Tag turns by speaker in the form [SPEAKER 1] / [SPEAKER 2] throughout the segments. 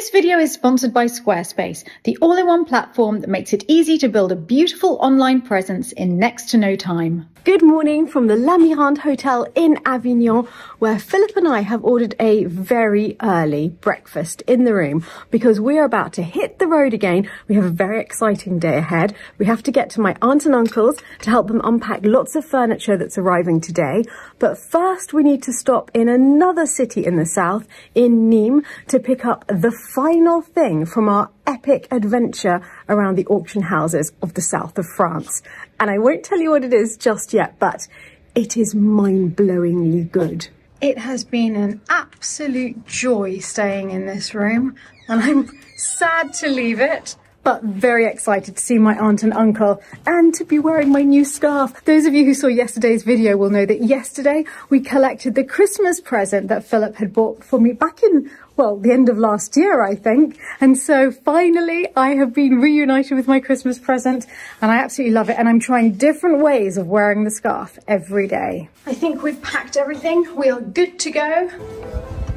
[SPEAKER 1] This video is sponsored by Squarespace, the all-in-one platform that makes it easy to build a beautiful online presence in next to no time. Good morning from the La Mirande Hotel in Avignon, where Philip and I have ordered a very early breakfast in the room because we are about to hit the road again. We have a very exciting day ahead. We have to get to my aunt and uncle's to help them unpack lots of furniture that's arriving today. But first we need to stop in another city in the south, in Nîmes, to pick up the final thing from our epic adventure around the auction houses of the south of France. And I won't tell you what it is just yet, but it is mind-blowingly good. It has been an absolute joy staying in this room, and I'm sad to leave it, but very excited to see my aunt and uncle and to be wearing my new scarf. Those of you who saw yesterday's video will know that yesterday we collected the Christmas present that Philip had bought for me back in, well, the end of last year, I think. And so finally I have been reunited with my Christmas present and I absolutely love it. And I'm trying different ways of wearing the scarf every day. I think we've packed everything. We are good to go.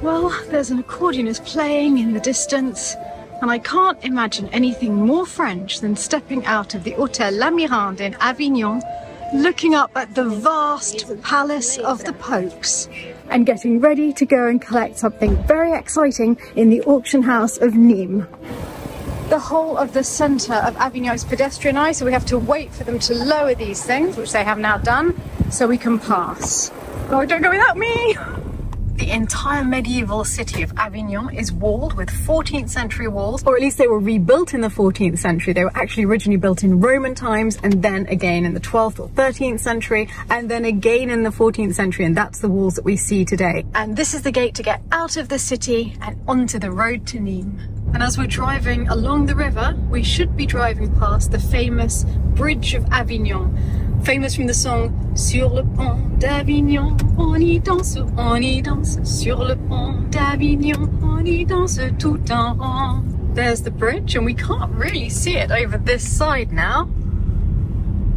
[SPEAKER 1] Well, there's an accordionist playing in the distance. And I can't imagine anything more French than stepping out of the Hotel La Mirande in Avignon, looking up at the vast palace of the popes and getting ready to go and collect something very exciting in the auction house of Nîmes. The whole of the centre of Avignon is pedestrianised, so we have to wait for them to lower these things, which they have now done, so we can pass. Oh, don't go without me! The entire medieval city of Avignon is walled with 14th century walls, or at least they were rebuilt in the 14th century. They were actually originally built in Roman times and then again in the 12th or 13th century and then again in the 14th century, and that's the walls that we see today. And this is the gate to get out of the city and onto the road to Nîmes. And as we're driving along the river, we should be driving past the famous Bridge of Avignon, famous from the song Sur le pont d'Avignon, on y danse, sur le pont d'Avignon, on y danse tout en rond. There's the bridge, and we can't really see it over this side now.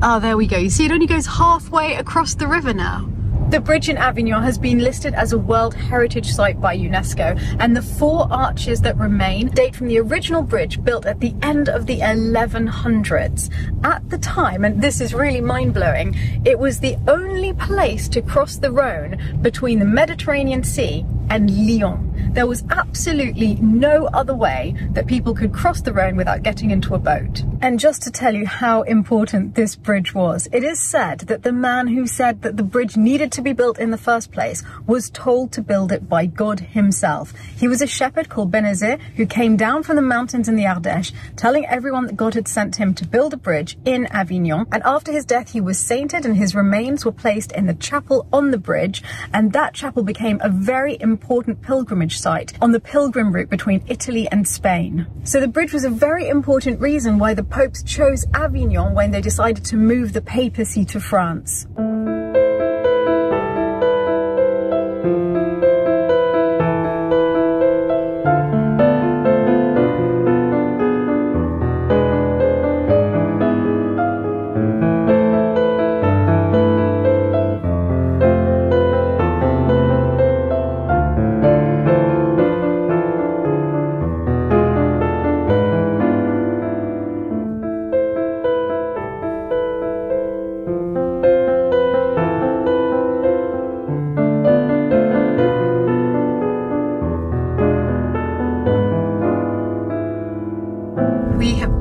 [SPEAKER 1] Oh, there we go. You see, it only goes halfway across the river now. The bridge in Avignon has been listed as a World Heritage Site by UNESCO, and the 4 arches that remain date from the original bridge built at the end of the 1100s. At the time, and this is really mind-blowing, it was the only place to cross the Rhone between the Mediterranean Sea and Lyon. There was absolutely no other way that people could cross the Rhone without getting into a boat. And just to tell you how important this bridge was, it is said that the man who said that the bridge needed to be built in the first place was told to build it by God himself. He was a shepherd called Benazir who came down from the mountains in the Ardèche, telling everyone that God had sent him to build a bridge in Avignon. And after his death, he was sainted and his remains were placed in the chapel on the bridge. And that chapel became a very important pilgrimage site on the pilgrim route between Italy and Spain. So the bridge was a very important reason why the popes chose Avignon when they decided to move the papacy to France.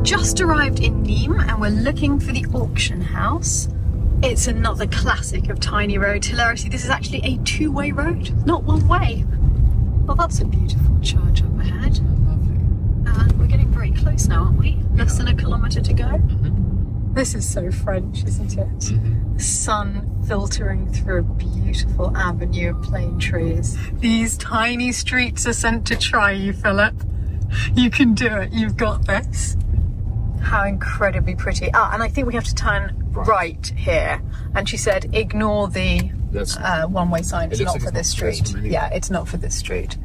[SPEAKER 1] Just arrived in Nîmes and we're looking for the auction house. It's another classic of tiny roads. Hilariously, this is actually a 2-way road, not one way. Well, that's a beautiful church up ahead. And we're getting very close now, aren't we? Less than a kilometre to go. This is so French, isn't it? The sun filtering through a beautiful avenue of plane trees. These tiny streets are sent to try you, Philip. You can do it, you've got this. How incredibly pretty. Ah, and I think we have to turn right here. And she said, ignore the one-way sign. It's not for this street. Yeah, it's not for this street.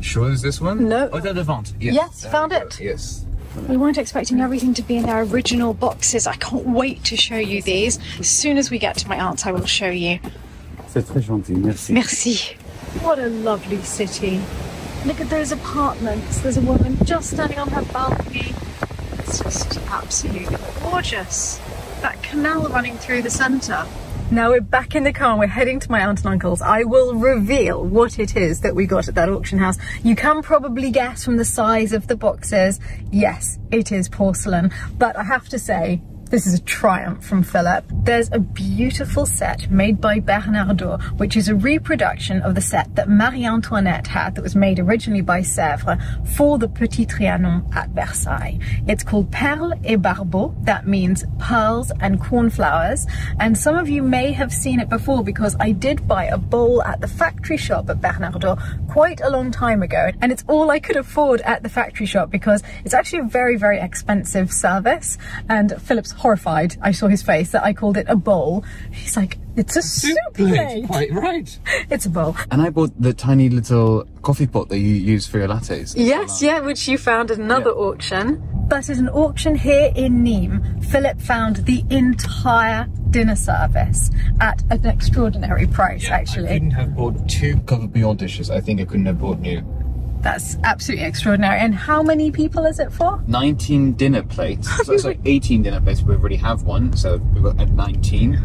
[SPEAKER 2] Sure is this one?
[SPEAKER 1] No.
[SPEAKER 2] Hotel de Lalande.
[SPEAKER 1] Yes, found it.
[SPEAKER 2] Yes.
[SPEAKER 1] We weren't expecting everything to be in their original boxes. I can't wait to show you these. As soon as we get to my aunt's, I will show you.
[SPEAKER 2] C'est très gentil, merci.
[SPEAKER 1] Merci. What a lovely city. Look at those apartments. There's a woman just standing on her balcony. It's just absolutely gorgeous. That canal running through the centre. Now we're back in the car and we're heading to my aunt and uncle's. I will reveal what it is that we got at that auction house. You can probably guess from the size of the boxes. Yes, it is porcelain, but I have to say, this is a triumph from Philip. There's a beautiful set made by Bernardo, which is a reproduction of the set that Marie Antoinette had that was made originally by Sèvres for the Petit Trianon at Versailles. It's called Perles et Barbeaux. That means pearls and cornflowers. And some of you may have seen it before because I did buy a bowl at the factory shop at Bernardo quite a long time ago. And it's all I could afford at the factory shop because it's actually a very, very expensive service. And Philip's horrified. I saw his face that I called it a bowl. He's like, it's a soup plate.
[SPEAKER 2] Quite right.
[SPEAKER 1] It's a bowl.
[SPEAKER 2] And I bought the tiny little coffee pot that you use for your lattes.
[SPEAKER 1] Yes, yeah, which you found at another auction. But at an auction here in Nîmes, Philip found the entire dinner service at an extraordinary price, actually.
[SPEAKER 2] I couldn't have bought 2 covered beyond dishes. I think I couldn't have bought new.
[SPEAKER 1] That's absolutely extraordinary. And how many people is it for?
[SPEAKER 2] 19 dinner plates. So 18 dinner plates. We already have one, so we've got 19.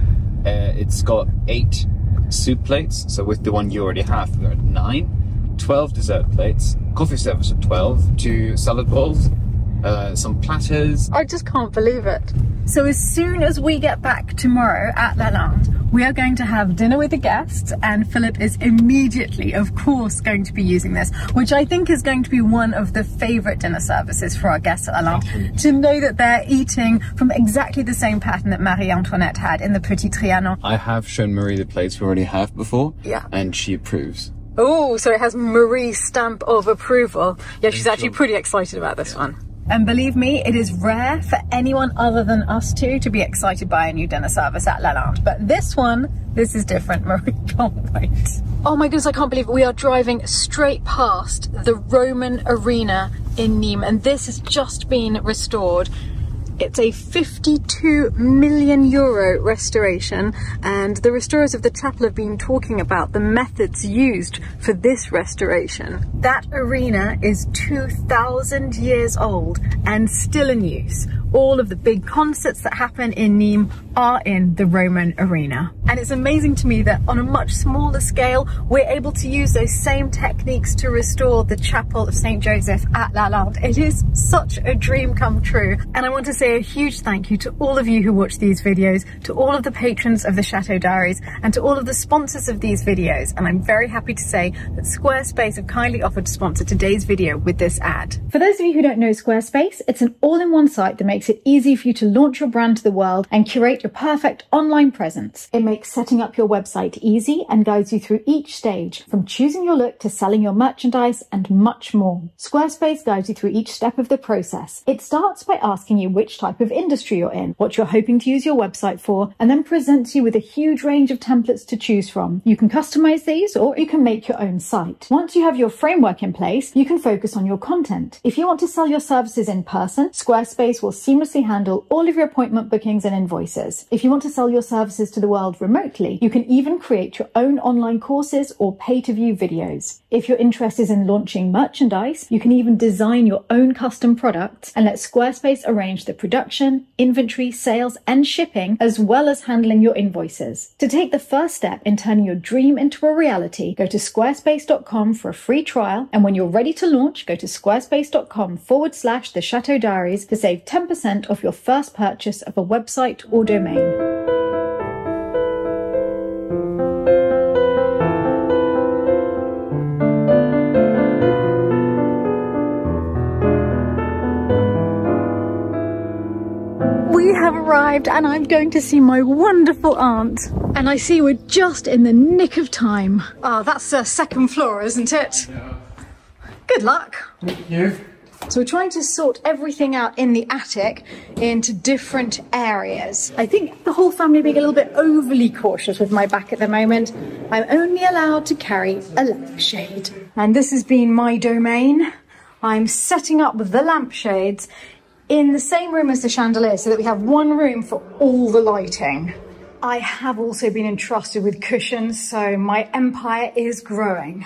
[SPEAKER 2] It's got 8 soup plates. So with the one you already have, we're at 9. 12 dessert plates. Coffee service at 12. 2 salad bowls. Some platters.
[SPEAKER 1] I just can't believe it. So as soon as we get back tomorrow at Lalande, we are going to have dinner with the guests, and Philip is immediately, of course, going to be using this, which I think is going to be one of the favourite dinner services for our guests at Lalande, to know that they're eating from exactly the same pattern that Marie Antoinette had in the Petit Trianon.
[SPEAKER 2] I have shown Marie the plates we already have before,
[SPEAKER 1] yeah,
[SPEAKER 2] and she approves.
[SPEAKER 1] Oh, so it has Marie's stamp of approval. Yeah, she's actually pretty excited about this one. And believe me, it is rare for anyone other than us two to be excited by a new dinner service at Lalande. But this one, this is different. Marie can't wait. Oh my goodness, I can't believe it. We are driving straight past the Roman arena in Nîmes, and this has just been restored. It's a 52 million euro restoration, and the restorers of the chapel have been talking about the methods used for this restoration. That arena is 2,000 years old and still in use. All of the big concerts that happen in Nîmes are in the Roman arena. And it's amazing to me that on a much smaller scale, we're able to use those same techniques to restore the chapel of St. Joseph at Lalande. It is such a dream come true. And I want to say a huge thank you to all of you who watch these videos, to all of the patrons of the Chateau Diaries, and to all of the sponsors of these videos. And I'm very happy to say that Squarespace have kindly offered to sponsor today's video with this ad. For those of you who don't know Squarespace, it's an all-in-one site that makes it easy for you to launch your brand to the world and curate your perfect online presence. It makes setting up your website easy and guides you through each stage, from choosing your look to selling your merchandise and much more. Squarespace guides you through each step of the process. It starts by asking you which type of industry you're in, what you're hoping to use your website for, and then presents you with a huge range of templates to choose from. You can customize these, or you can make your own site. Once you have your framework in place, you can focus on your content. If you want to sell your services in person, Squarespace will seamlessly handle all of your appointment bookings and invoices. If you want to sell your services to the world remotely, you can even create your own online courses or pay-to-view videos. If your interest is in launching merchandise, you can even design your own custom products and let Squarespace arrange the production, inventory, sales, and shipping, as well as handling your invoices. To take the first step in turning your dream into a reality, go to squarespace.com for a free trial, and when you're ready to launch, go to squarespace.com/the Chateau Diaries to save 10% off your first purchase of a website or domain. We have arrived and I'm going to see my wonderful aunt. And I see we're just in the nick of time. Oh, that's the second floor, isn't it?
[SPEAKER 2] Yeah.
[SPEAKER 1] Good luck.
[SPEAKER 2] Thank you.
[SPEAKER 1] So we're trying to sort everything out in the attic into different areas. I think the whole family are being a little bit overly cautious with my back at the moment. I'm only allowed to carry a lampshade. And this has been my domain. I'm setting up the lampshades in the same room as the chandelier so that we have one room for all the lighting. I have also been entrusted with cushions, so my empire is growing.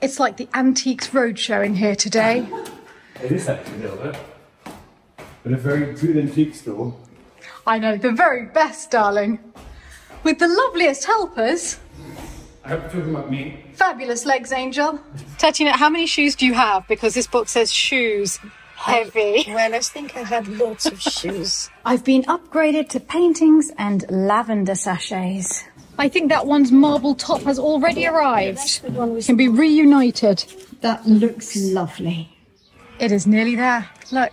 [SPEAKER 1] It's like the Antiques Roadshow in here today.
[SPEAKER 3] It is actually a little bit. But a very good antique store.
[SPEAKER 1] I know, the very best, darling. With the loveliest helpers.
[SPEAKER 3] I hope you're talking about me.
[SPEAKER 1] Fabulous legs, Angel. Tatiana, how many shoes do you have? Because this book says shoes. Heavy.
[SPEAKER 4] Well, I think I had lots of shoes.
[SPEAKER 1] I've been upgraded to paintings and lavender sachets. I think that one's marble top has already arrived. Can be reunited. That looks lovely. It is nearly there. Look.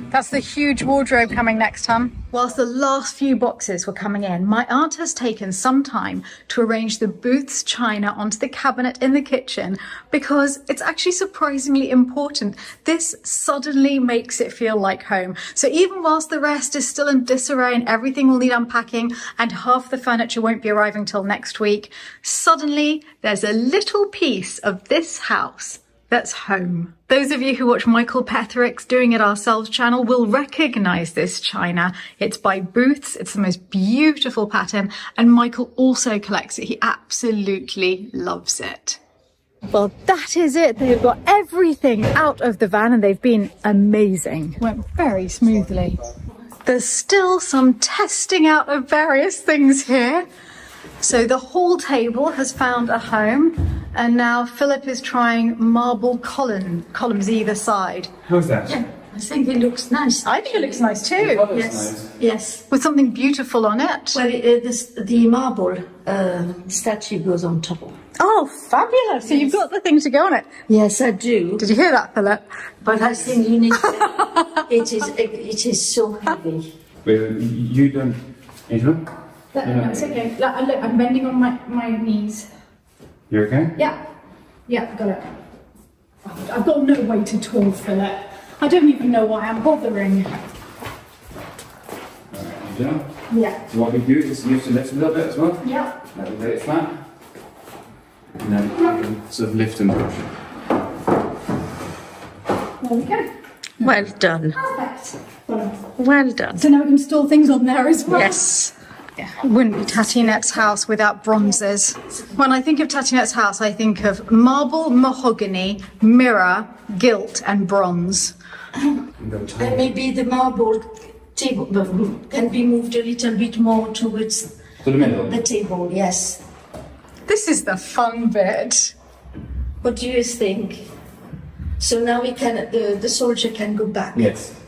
[SPEAKER 1] That's the huge wardrobe coming next, hon. Whilst the last few boxes were coming in, my aunt has taken some time to arrange the Booth's china onto the cabinet in the kitchen because it's actually surprisingly important. This suddenly makes it feel like home. So even whilst the rest is still in disarray and everything will need unpacking and half the furniture won't be arriving till next week, suddenly there's a little piece of this house that's home. Those of you who watch Michael Petherick's Doing It Ourselves channel will recognise this china. It's by Booth's. It's the most beautiful pattern, and Michael also collects it. He absolutely loves it. Well, that is it. They've got everything out of the van and they've been amazing. Went very smoothly. There's still some testing out of various things here. So the hall table has found a home, and now Philip is trying marble columns either side.
[SPEAKER 3] How's that?
[SPEAKER 4] Yeah, I think it looks nice.
[SPEAKER 1] I think it looks nice too.
[SPEAKER 3] Nice.
[SPEAKER 4] Yes.
[SPEAKER 1] With something beautiful on it.
[SPEAKER 4] Well, the marble statue goes on top.
[SPEAKER 1] Oh, fabulous. So you've got the thing to go on it.
[SPEAKER 4] Yes, I do.
[SPEAKER 1] Did you hear that, Philip?
[SPEAKER 4] But I think you need to, it is so heavy.
[SPEAKER 3] Well, you don't... Angela?
[SPEAKER 1] No, it's okay. Look, I'm bending on my knees.
[SPEAKER 3] You okay?
[SPEAKER 1] Yeah. Yeah, got it. I've got no weight at all, Philip. I don't even know why I'm bothering.
[SPEAKER 3] Alright, Angela?
[SPEAKER 1] Yeah.
[SPEAKER 3] So what we do is lift the legs a little bit as well.
[SPEAKER 1] Yeah.
[SPEAKER 3] Now we lay it flat. And then you can sort of lift and push.
[SPEAKER 1] There we go.
[SPEAKER 4] Well done.
[SPEAKER 1] Perfect.
[SPEAKER 4] Well done.
[SPEAKER 1] So now we can store things on there as well.
[SPEAKER 4] Yes.
[SPEAKER 1] Yeah. It wouldn't be Tatinette's house without bronzes. When I think of Tatinette's house, I think of marble, mahogany, mirror, gilt and bronze.
[SPEAKER 4] And maybe the marble table can be moved a little bit more towards
[SPEAKER 3] To the middle.
[SPEAKER 4] the table, yes.
[SPEAKER 1] This is the fun bit.
[SPEAKER 4] What do you think? So now we can, the soldier can go back.
[SPEAKER 3] Yes.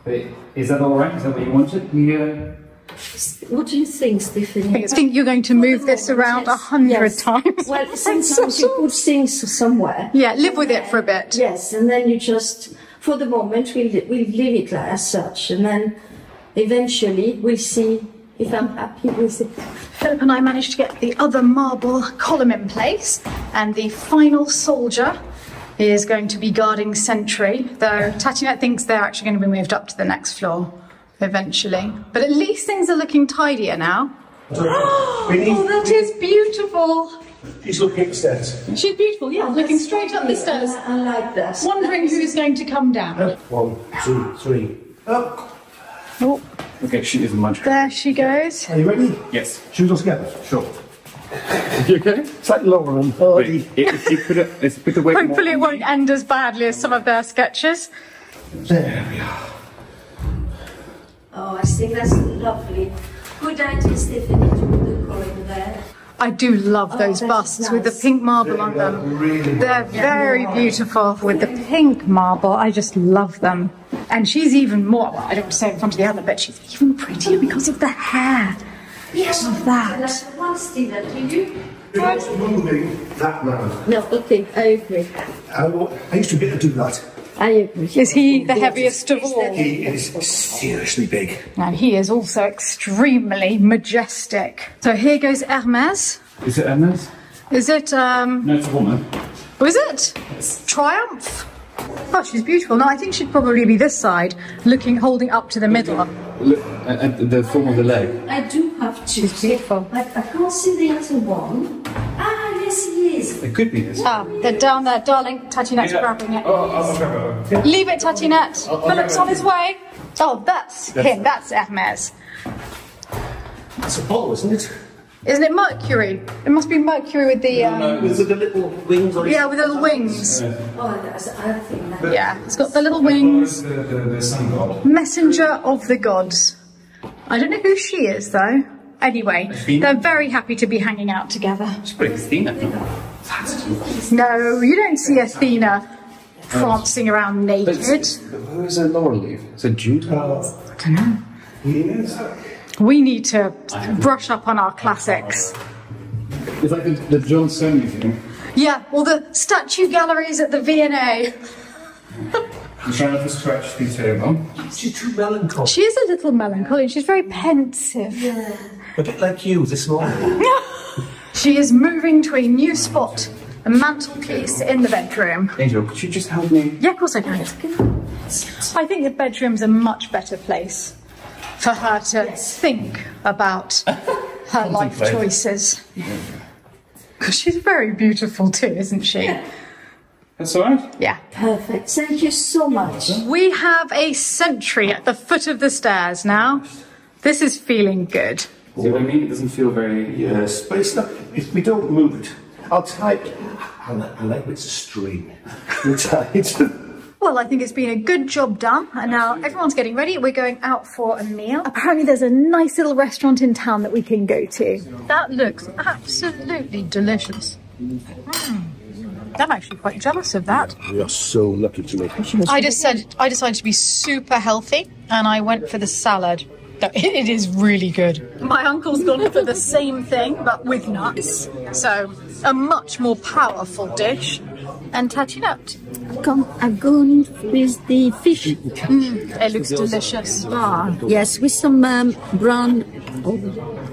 [SPEAKER 3] Wait, is that alright? Is that what you wanted? Yeah.
[SPEAKER 4] What do you think, Stephanie?
[SPEAKER 1] I think you're going to move this around 100 times.
[SPEAKER 4] Well, sometimes you put things somewhere.
[SPEAKER 1] Yeah, live with it for a bit.
[SPEAKER 4] Yes, and then you just, for the moment, we'll leave it like as such, and then eventually we'll see if I'm happy with it.
[SPEAKER 1] Philip and I managed to get the other marble column in place, and the final soldier is going to be guarding sentry, though Tatinette thinks they're actually going to be moved up to the next floor eventually. But at least things are looking tidier now. Oh, that is beautiful.
[SPEAKER 5] She's looking at the stairs.
[SPEAKER 1] She's beautiful, yeah, looking straight up the stairs,
[SPEAKER 4] I like that.
[SPEAKER 1] wondering who's going to come down.
[SPEAKER 5] 1, 2, 3. Up.
[SPEAKER 1] Oh,
[SPEAKER 3] Okay, she is much.
[SPEAKER 1] there she goes.
[SPEAKER 5] Are you ready?
[SPEAKER 3] Yes.
[SPEAKER 5] Should we go together?
[SPEAKER 3] Sure.
[SPEAKER 5] You okay? Slightly lower and hardy.
[SPEAKER 3] If you put it, let's put the weight
[SPEAKER 1] Hopefully it
[SPEAKER 3] more.
[SPEAKER 1] won't end as badly as some of their sketches.
[SPEAKER 5] There we are.
[SPEAKER 4] Oh, I think that's lovely. Good idea, Stephanie, to put the column there.
[SPEAKER 1] I do love those
[SPEAKER 4] that's
[SPEAKER 1] busts with the
[SPEAKER 4] nice.
[SPEAKER 1] pink marble on them.
[SPEAKER 5] Really
[SPEAKER 1] They're very beautiful with the pink marble. I just love them. And she's even more, well, I don't want to say in front of the other, but she's even prettier because of the hair.
[SPEAKER 4] Yes,
[SPEAKER 1] of that.
[SPEAKER 4] That's one, Stephen, do you?
[SPEAKER 5] You're not moving that round.
[SPEAKER 4] No, okay, I agree.
[SPEAKER 5] I used to be able to do that.
[SPEAKER 4] I agree.
[SPEAKER 1] Is he the heaviest of all?
[SPEAKER 5] He is seriously big.
[SPEAKER 1] And he is also extremely majestic. So here goes Hermes.
[SPEAKER 3] Is it Emma's?
[SPEAKER 1] Is it,
[SPEAKER 3] No, it's a woman.
[SPEAKER 1] was it? Triumph? Oh, she's beautiful. No, I think she'd probably be this side, holding up to the middle.
[SPEAKER 3] Look at the form of the leg.
[SPEAKER 4] I do have to.
[SPEAKER 1] She's beautiful.
[SPEAKER 4] I can't see the other one. Ah, yes, he is.
[SPEAKER 3] It could be this.
[SPEAKER 1] Ah, they're down there, darling. Tatinette's grabbing it.
[SPEAKER 3] Okay.
[SPEAKER 1] Leave it, Tatinette. Philip's on his way. Oh, that's him. That's Hermes.
[SPEAKER 5] That's a bottle, isn't it?
[SPEAKER 1] Isn't it Mercury? It must be Mercury with the
[SPEAKER 5] With the little wings on it.
[SPEAKER 1] yeah, with the little wings.
[SPEAKER 4] Oh, that's, I think that.
[SPEAKER 1] Yeah, it's got the little wings.
[SPEAKER 3] The sun god.
[SPEAKER 1] Messenger of the gods. I don't know who she is though. Anyway, they're very happy to be hanging out together.
[SPEAKER 2] It's pretty Athena.
[SPEAKER 1] No, you don't see Athena prancing around naked.
[SPEAKER 2] Who is a laurel leaf? Is it Jude?
[SPEAKER 1] I don't know. We need to brush up on our classics.
[SPEAKER 3] It's like the John Stone Museum.
[SPEAKER 1] Yeah, or the statue galleries at the V&A.
[SPEAKER 3] I'm trying not to scratch the table.
[SPEAKER 5] She's too melancholy.
[SPEAKER 1] She is a little melancholy and she's very pensive.
[SPEAKER 5] A bit like you this morning.
[SPEAKER 1] She is moving to a new spot, a mantelpiece in the bedroom.
[SPEAKER 2] Angel, could you just help me?
[SPEAKER 1] Yeah, of course I can. I think the bedroom's a much better place for her to think about her life choices. Because she's very beautiful too, isn't she?
[SPEAKER 2] That's all right.
[SPEAKER 1] Yeah.
[SPEAKER 4] Perfect. Thank you so much.
[SPEAKER 1] We have a sentry at the foot of the stairs now. This is feeling good.
[SPEAKER 2] See what I mean? It doesn't feel very...
[SPEAKER 5] Yes, but it's not, if we don't move it, I'll tie it. I like it's a string. We'll tie it.
[SPEAKER 1] Well, I think it's been a good job done, and now everyone's getting ready. We're going out for a meal. Apparently there's a nice little restaurant in town that we can go to. That looks absolutely delicious. I'm actually quite jealous of that.
[SPEAKER 5] We are so lucky to make it.
[SPEAKER 1] I decided to be super healthy, and I went for the salad. It is really good. My uncle's gone for the same thing, but with nuts. So, a much more powerful dish. And Tatinat.
[SPEAKER 6] I've gone with the fish.
[SPEAKER 1] It looks delicious.
[SPEAKER 6] Yes, with some brown or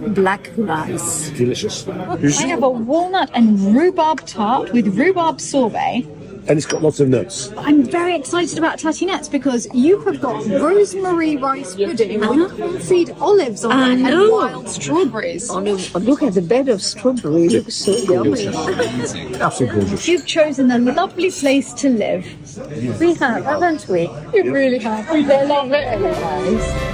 [SPEAKER 6] black rice.
[SPEAKER 5] Delicious.
[SPEAKER 1] I have a walnut and rhubarb tart with rhubarb sorbet.
[SPEAKER 5] And it's got lots of nuts.
[SPEAKER 1] I'm very excited about tatinets because you have got rosemary rice pudding with confit olives on it and wild strawberries.
[SPEAKER 6] Oh, no, look at the bed of strawberry. It looks so yummy.
[SPEAKER 5] Absolutely gorgeous.
[SPEAKER 1] You've chosen a lovely place to live.
[SPEAKER 6] We have, haven't we?
[SPEAKER 1] You really have. We love it.